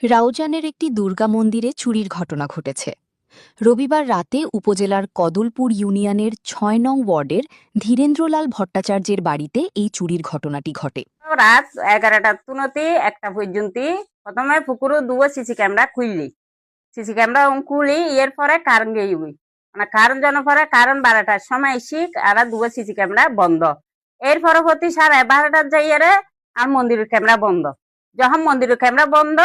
রাউজানের একটি দুর্গা মন্দিরে চুরির ঘটনা ঘটেছে। রবিবার রাতে উপজেলার কদলপুর ইউনিয়নের ৬ নং ওয়ার্ডের ধীরেন্দ্রলাল ভট্টাচার্যের বাড়িতে এই চুরির ঘটনাটি ঘটে। রাত 11টার তুনতি একটা পর্যন্ত প্রথমে পুকুরও দুয়া সিসি ক্যামেরা খুললি সিসি ক্যামেরা খুলি এর পরে কারণ গেই মানে কারণ জন পরে কারণ 12টার সময় শিখ আর দুয়া সিসি ক্যামেরা বন্ধ। এর পরবর্তী 12:30টার যাইয়ারে আর মন্দিরের ক্যামেরা বন্ধ। যখন মন্দিরের ক্যামেরা বন্ধ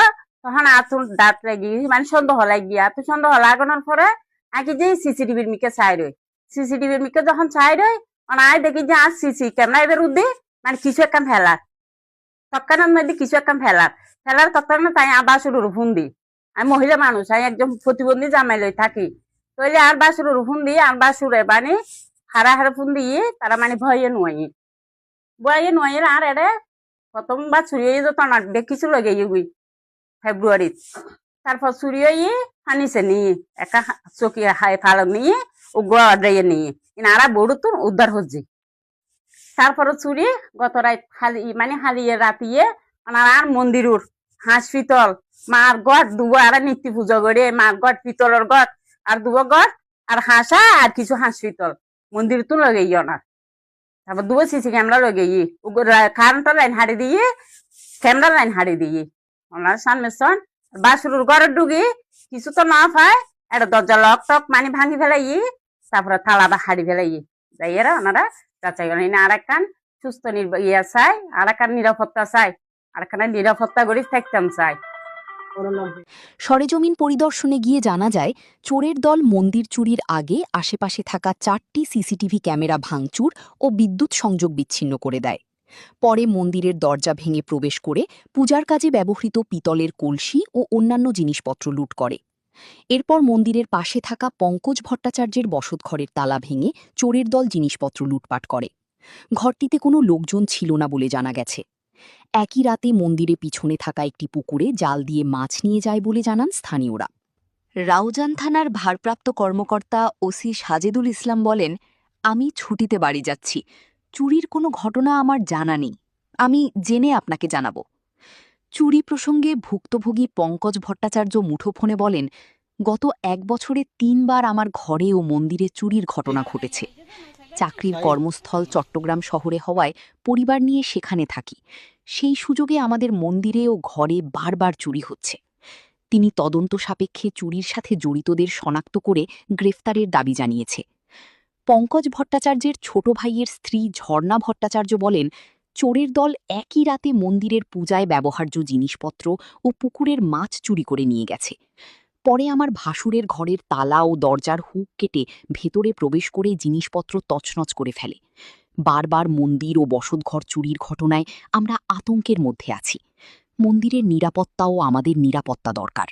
তখন আতুর দাঁত লাগি মানে সন্দেহ লাগি এত সন্দেহ লাগানোর পরে আগে যে সিসিটিভির মিকে চাই রই সিসিটিভির মিকে যখন চাই রই আয় দেখি যে আর সিসি ক্যামেরা এবার উদ্দি মানে কিছু একটা ফেলার তৎকালীন মধ্যে কিছু একটা ফেলার তৎকালীন তাই বাসুরুর ফোন দি আমি মহিলা মানুষ আমি একজন প্রতিবন্ধী জামাই লই থাকি তৈলে আর বাসুরুর ফোন দি আর বাসুরে মানে হারা ফোন দিয়ে তারা মানে ভয়ে নয় আর এড়ে প্রথমবার চুরিয়ে যেত না দেখিছিল গিয়ে ফেব্রুয়ারি তারপর চুরিয়ে ফানিছে নিয়ে একটা চকি হাই ফালো নিয়ে ও গোয়া নিয়ে আর বড় তো উদ্ধার হচ্ছে। তারপরে চুরি গত রাত মানে হালিয়ে রাতিয়ে আর মন্দিরুর হাঁস পিতল মার গড় দুবো আর নিত্য পুজো করে মার গড় পিতলের গড় আর দুবো গড় আর হাঁসা আর কিছু হাঁস পিতল মন্দির তো লগে ওনার। তারপর দুবো সিসি ক্যামেরা লগে কারেন্টের লাইন হারিয়ে দিয়ে ক্যামেরা লাইন হারিয়ে দিয়ে ওনার সামনে সন বাসুরুর ঘরে ঢুকি কিছু তো না পায় একটা দরজা লক টক মানে ভাঙি ফেলাই তারপরে থালাটা হারিয়ে ফেলাই যাইয়েরা ওনারা যাচাই করেন আর একখান সুস্থ ইয়া চাই আর একখান নিরাপত্তা চাই আর একখানে নিরাপত্তা করে থাকতাম চাই। সরেজমিন পরিদর্শনে গিয়ে জানা যায়, চোরের দল মন্দির চুরির আগে আশেপাশে থাকা 4টি সিসিটিভি ক্যামেরা ভাঙচুর ও বিদ্যুৎ সংযোগ বিচ্ছিন্ন করে দেয়। পরে মন্দিরের দরজা ভেঙে প্রবেশ করে পূজার কাজে ব্যবহৃত পিতলের কলসি ও অন্যান্য জিনিসপত্র লুট করে। এরপর মন্দিরের পাশে থাকা পঙ্কজ ভট্টাচার্যের বসতঘরের তালা ভেঙে চোরের দল জিনিসপত্র লুটপাট করে। ঘরটিতে কোনো লোকজন ছিল না বলে জানা গেছে। একই রাতে মন্দিরে পিছনে থাকা একটি পুকুরে জাল দিয়ে মাছ নিয়ে যায় বলে জানান স্থানীয়রা। রাউজান থানার ভারপ্রাপ্ত কর্মকর্তা ওসি সাজেদুল ইসলাম বলেন, আমি ছুটিতে বাড়ি যাচ্ছি, চুরির কোনো ঘটনা আমার জানা নেই, আমি জেনে আপনাকে জানাব। চুরি প্রসঙ্গে ভুক্তভোগী পঙ্কজ ভট্টাচার্য মুঠোফোনে বলেন, গত 1 বছরে 3 বার আমার ঘরে ও মন্দিরে চুরির ঘটনা ঘটেছে। চাকরির কর্মস্থল চট্টগ্রাম শহরে হওয়ায় পরিবার নিয়ে সেখানে থাকি, সেই সুযোগে আমাদের মন্দিরে ও ঘরে বারবার চুরি হচ্ছে। তিনি তদন্ত সাপেক্ষে চুরির সাথে জড়িতদের শনাক্ত করে গ্রেফতারের দাবি জানিয়েছে। পঙ্কজ ভট্টাচার্যের ছোট ভাইয়ের স্ত্রী ঝর্ণা ভট্টাচার্য বলেন, চোরের দল একই রাতে মন্দিরের পূজায় ব্যবহার্য জিনিসপত্র ও পুকুরের মাছ চুরি করে নিয়ে গেছে। পরে আমার ভাসুরের ঘরের তালা ও দরজার হুক কেটে ভেতরে প্রবেশ করে জিনিসপত্র তছনছ করে ফেলে। বারবার মন্দির ও বসতঘর চুরির ঘটনায় আমরা আতঙ্কের মধ্যে আছি। মন্দিরের নিরাপত্তাও আমাদের নিরাপত্তা দরকার।